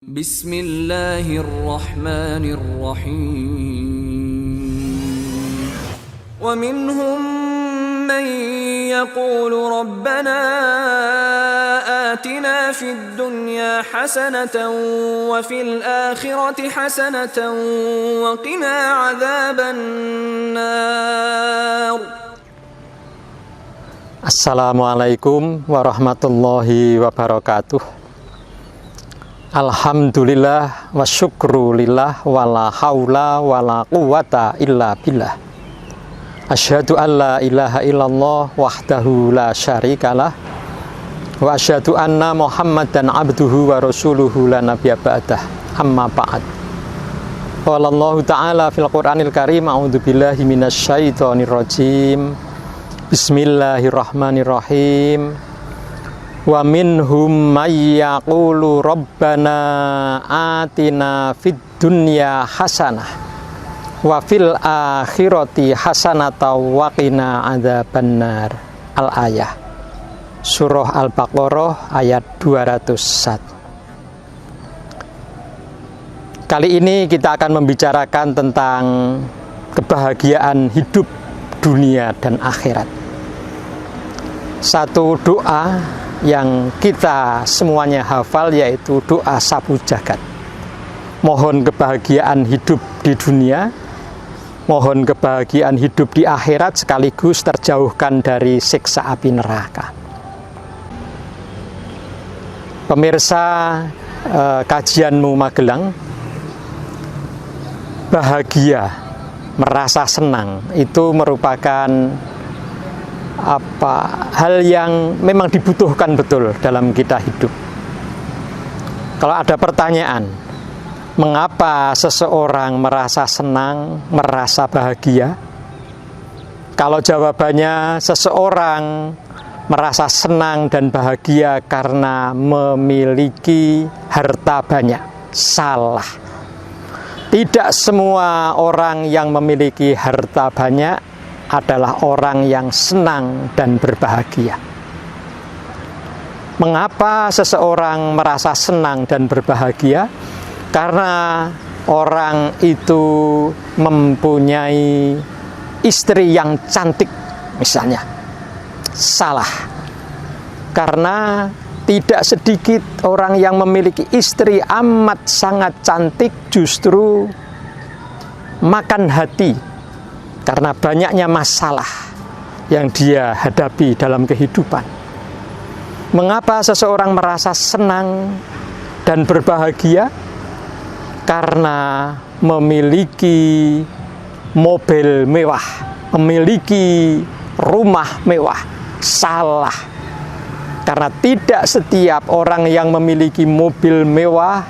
Bismillahirrahmanirrahim. Wa minhum man yaqulu rabbana atina fid dunya hasanatan wa fil akhirati hasanatan wa qina adzaban nar. Assalamualaikum warahmatullahi wabarakatuh. Alhamdulillah wa syukrulillah wa la haula wa la quwata illa billah. Asyhadu an la ilaha illallah wahdahu la syarikalah wa asyhadu anna Muhammadan abduhu wa rasuluhu la nabiyya ba'dah. Amma ba'd. Qala Allah ta'ala fil Qur'anil Karim, a'udzu billahi minasyaitonir rajim. Bismillahirrahmanirrahim. Wa minhum may yaqulu rabbana atina fid dunya hasanah wa fil akhirati hasanatan wa qina adzabannar. Al-ayah Surah Al-Baqarah ayat 201. Kali ini kita akan membicarakan tentang kebahagiaan hidup dunia dan akhirat. Satu doa yang kita semuanya hafal, yaitu doa sapu jagat. Mohon kebahagiaan hidup di dunia, mohon kebahagiaan hidup di akhirat, sekaligus terjauhkan dari siksa api neraka. Pemirsa kajianmu Magelang, bahagia, merasa senang itu merupakan hal yang memang dibutuhkan betul dalam kita hidup. Kalau ada pertanyaan, mengapa seseorang merasa senang, merasa bahagia? Kalau jawabannya seseorang merasa senang dan bahagia karena memiliki harta banyak, salah. Tidak semua orang yang memiliki harta banyak adalah orang yang senang dan berbahagia. Mengapa seseorang merasa senang dan berbahagia? Karena orang itu mempunyai istri yang cantik misalnya. Salah. Karena tidak sedikit orang yang memiliki istri amat sangat cantik justru makan hati karena banyaknya masalah yang dia hadapi dalam kehidupan. Mengapa seseorang merasa senang dan berbahagia? Karena memiliki mobil mewah, memiliki rumah mewah. Salah. Karena tidak setiap orang yang memiliki mobil mewah,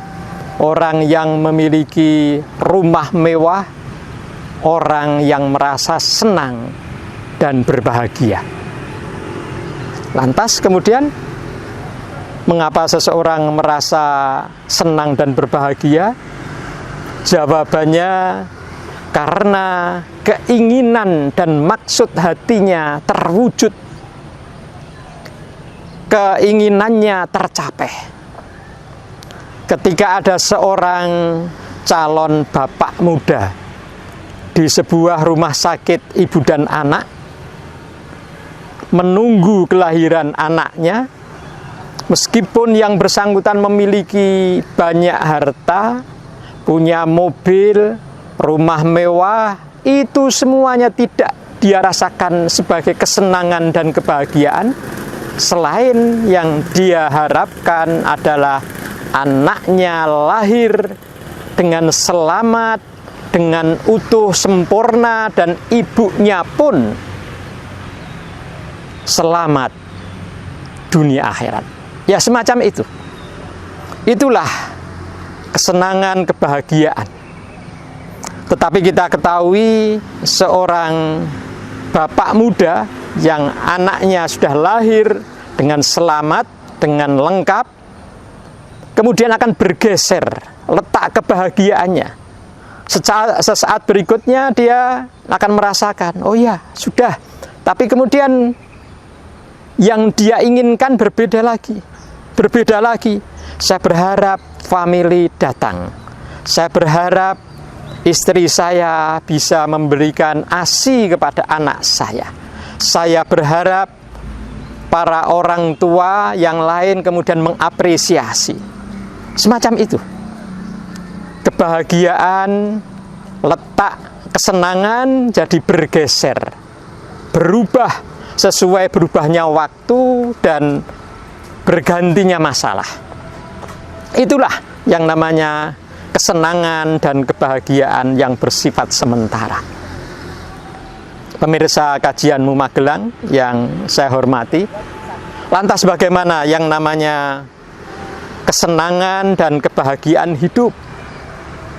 orang yang memiliki rumah mewah, orang yang merasa senang dan berbahagia. Lantas kemudian, mengapa seseorang merasa senang dan berbahagia? Jawabannya karena keinginan dan maksud hatinya terwujud, keinginannya tercapai. Ketika ada seorang calon bapak muda di sebuah rumah sakit ibu dan anak, menunggu kelahiran anaknya, meskipun yang bersangkutan memiliki banyak harta, punya mobil, rumah mewah, itu semuanya tidak dia rasakan sebagai kesenangan dan kebahagiaan. Selain yang dia harapkan adalah anaknya lahir dengan selamat, dengan utuh sempurna, dan ibunya pun selamat dunia akhirat. Ya, semacam itu. Itulah kesenangan, kebahagiaan. Tetapi kita ketahui seorang bapak muda yang anaknya sudah lahir dengan selamat, dengan lengkap, kemudian akan bergeser letak kebahagiaannya. Sesaat berikutnya dia akan merasakan, oh ya, sudah. Tapi kemudian yang dia inginkan berbeda lagi. Saya berharap family datang. Saya berharap istri saya bisa memberikan ASI kepada anak saya. Saya berharap para orang tua yang lain kemudian mengapresiasi. Semacam itu. Kebahagiaan, letak kesenangan jadi bergeser, berubah sesuai berubahnya waktu dan bergantinya masalah. Itulah yang namanya kesenangan dan kebahagiaan yang bersifat sementara. Pemirsa kajian Magelang yang saya hormati, lantas bagaimana yang namanya kesenangan dan kebahagiaan hidup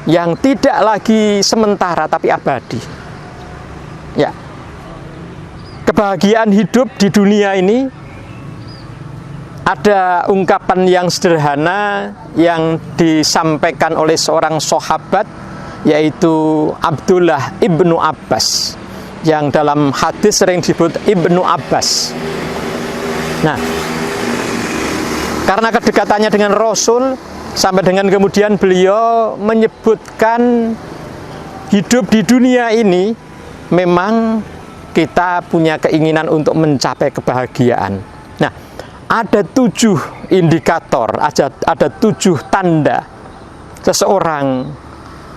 yang tidak lagi sementara tapi abadi? Ya, kebahagiaan hidup di dunia ini ada ungkapan yang sederhana yang disampaikan oleh seorang sahabat, yaitu Abdullah ibnu Abbas, yang dalam hadis sering disebut Ibnu Abbas. Nah, karena kedekatannya dengan Rasul, sampai dengan kemudian beliau menyebutkan hidup di dunia ini memang kita punya keinginan untuk mencapai kebahagiaan. Nah, ada 7 indikator, ada 7 tanda seseorang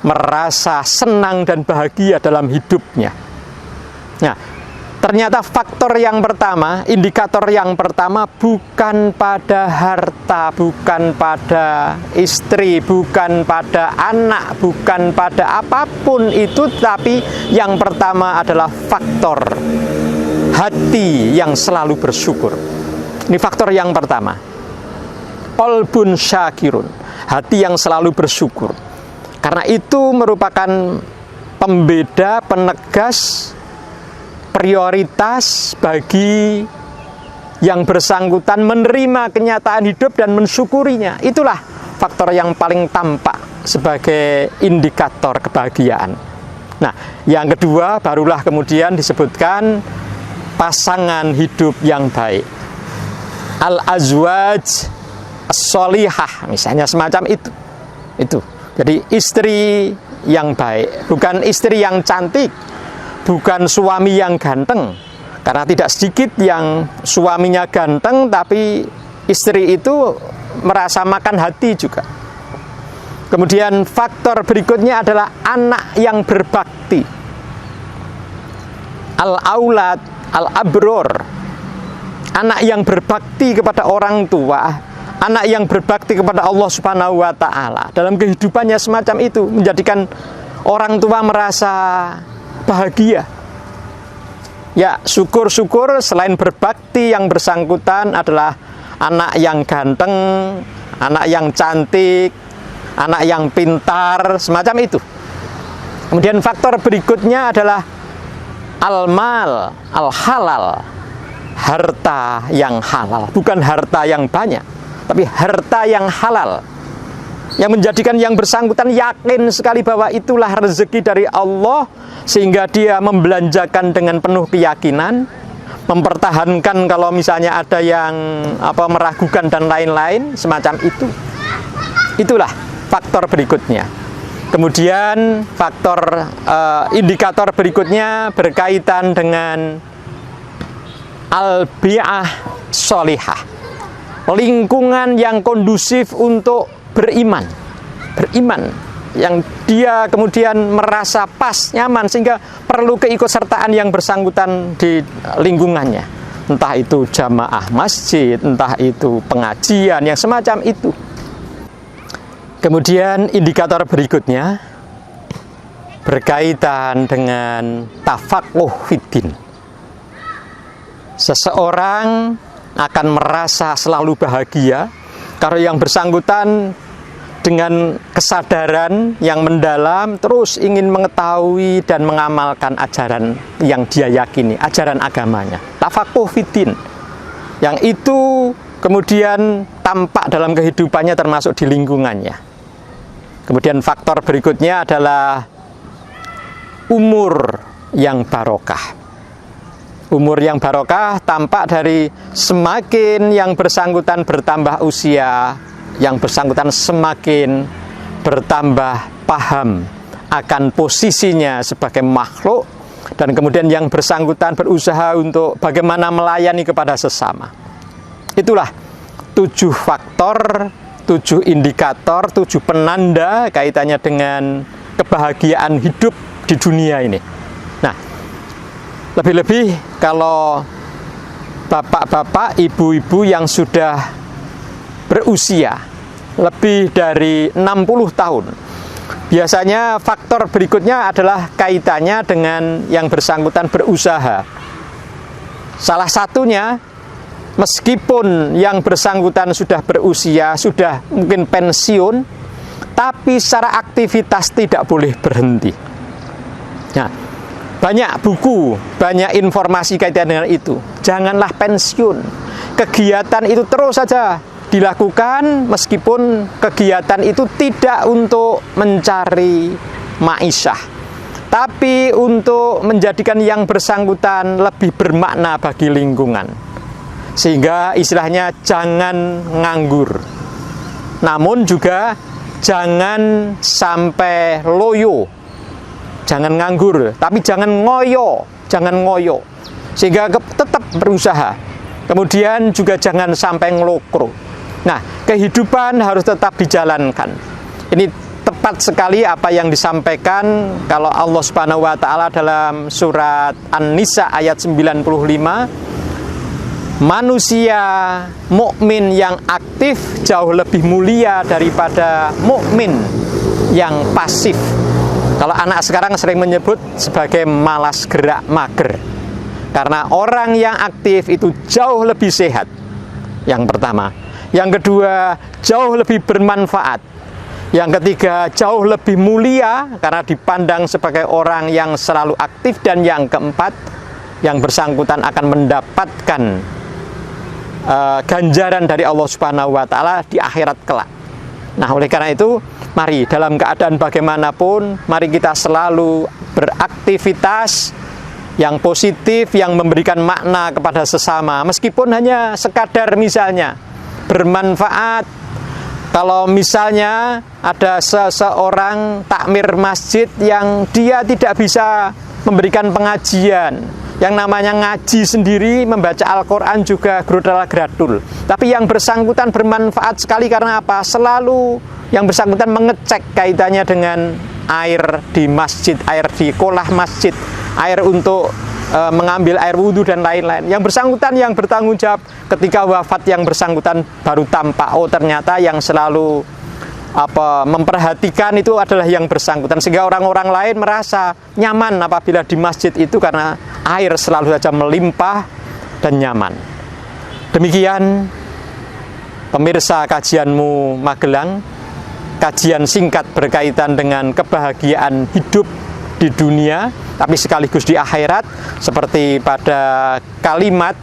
merasa senang dan bahagia dalam hidupnya. Nah, ternyata faktor yang pertama, indikator yang pertama bukan pada harta, bukan pada istri, bukan pada anak, bukan pada apapun itu, tapi yang pertama adalah faktor hati yang selalu bersyukur. Ini faktor yang pertama. Qalbun syakirun, hati yang selalu bersyukur. Karena itu merupakan pembeda, penegas prioritas bagi yang bersangkutan menerima kenyataan hidup dan mensyukurinya. Itulah faktor yang paling tampak sebagai indikator kebahagiaan. Nah, yang kedua barulah kemudian disebutkan pasangan hidup yang baik. Al-azwaj as-solihah, misalnya semacam itu. Jadi istri yang baik, bukan istri yang cantik, bukan suami yang ganteng. Karena tidak sedikit yang suaminya ganteng tapi istri itu merasa makan hati juga. Kemudian faktor berikutnya adalah anak yang berbakti. Al-aulad al-abror, anak yang berbakti kepada orang tua, anak yang berbakti kepada Allah Subhanahu wa Ta'ala. Dalam kehidupannya semacam itu menjadikan orang tua merasa bahagia. Ya, syukur-syukur selain berbakti yang bersangkutan adalah anak yang ganteng, anak yang cantik, anak yang pintar, semacam itu. Kemudian faktor berikutnya adalah al-mal, al-halal, harta yang halal, bukan harta yang banyak, tapi harta yang halal, yang menjadikan yang bersangkutan yakin sekali bahwa itulah rezeki dari Allah, sehingga dia membelanjakan dengan penuh keyakinan, mempertahankan kalau misalnya ada yang meragukan dan lain-lain semacam itu. Itulah faktor berikutnya. Kemudian faktor indikator berikutnya berkaitan dengan al-bi'ah sholihah, lingkungan yang kondusif untuk beriman, yang dia kemudian merasa pas, nyaman, sehingga perlu keikutsertaan yang bersangkutan di lingkungannya, entah itu jamaah masjid, entah itu pengajian, yang semacam itu. Kemudian indikator berikutnya berkaitan dengan tafaqquh fiddin. Seseorang akan merasa selalu bahagia kalau yang bersangkutan dengan kesadaran yang mendalam terus ingin mengetahui dan mengamalkan ajaran yang dia yakini, ajaran agamanya, tafaqquh fiddin, yang itu kemudian tampak dalam kehidupannya termasuk di lingkungannya. Kemudian faktor berikutnya adalah umur yang barokah. Umur yang barokah tampak dari semakin yang bersangkutan bertambah usia, yang bersangkutan semakin bertambah paham akan posisinya sebagai makhluk, dan kemudian yang bersangkutan berusaha untuk bagaimana melayani kepada sesama. Itulah 7 faktor, 7 indikator, 7 penanda kaitannya dengan kebahagiaan hidup di dunia ini. Nah, lebih-lebih kalau bapak-bapak, ibu-ibu yang sudah berusia lebih dari 60 tahun, biasanya faktor berikutnya adalah kaitannya dengan yang bersangkutan berusaha. Salah satunya, meskipun yang bersangkutan sudah berusia, sudah mungkin pensiun, tapi secara aktivitas tidak boleh berhenti. Nah, banyak buku, banyak informasi kaitan dengan itu. Janganlah pensiun. Kegiatan itu terus saja dilakukan, meskipun kegiatan itu tidak untuk mencari ma'isyah, tapi untuk menjadikan yang bersangkutan lebih bermakna bagi lingkungan. Sehingga istilahnya jangan nganggur, namun juga jangan sampai loyo. Jangan nganggur, tapi jangan ngoyo, sehingga tetap berusaha. Kemudian juga jangan sampai ngelokro. Nah, kehidupan harus tetap dijalankan. Ini tepat sekali apa yang disampaikan kalau Allah Subhanahu wa taala dalam surat An-Nisa ayat 95. Manusia mukmin yang aktif jauh lebih mulia daripada mukmin yang pasif. Kalau anak sekarang sering menyebut sebagai malas gerak mager. Karena orang yang aktif itu jauh lebih sehat. Yang pertama. Yang kedua, jauh lebih bermanfaat. Yang ketiga, jauh lebih mulia karena dipandang sebagai orang yang selalu aktif. Dan yang keempat, yang bersangkutan akan mendapatkan ganjaran dari Allah Subhanahu wa taala di akhirat kelak. Nah, oleh karena itu, mari dalam keadaan bagaimanapun, mari kita selalu beraktivitas yang positif, yang memberikan makna kepada sesama, meskipun hanya sekadar misalnya bermanfaat. Kalau misalnya ada seseorang takmir masjid yang dia tidak bisa memberikan pengajian, yang namanya ngaji sendiri, membaca Al-Quran juga gradul. Tapi yang bersangkutan bermanfaat sekali karena apa? Selalu yang bersangkutan mengecek kaitannya dengan air di masjid, air di kolah masjid, air untuk mengambil air wudhu dan lain-lain. Yang bersangkutan yang bertanggung jawab ketika wafat yang bersangkutan baru tampak, oh ternyata yang selalu memperhatikan itu adalah yang bersangkutan, sehingga orang-orang lain merasa nyaman apabila di masjid itu karena air selalu saja melimpah dan nyaman. Demikian pemirsa kajianmu Magelang, kajian singkat berkaitan dengan kebahagiaan hidup di dunia tapi sekaligus di akhirat, seperti pada kalimat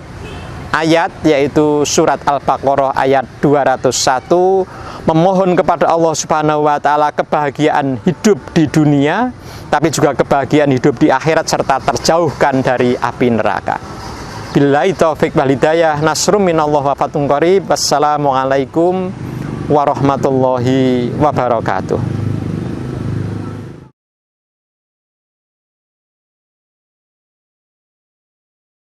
ayat yaitu surat Al-Baqarah ayat 201, memohon kepada Allah Subhanahu wa taala kebahagiaan hidup di dunia tapi juga kebahagiaan hidup di akhirat serta terjauhkan dari api neraka. Billahi taufiq wal hidayah, nasrum minallah wa fathun qarib. Wassalamualaikum warahmatullahi wabarakatuh.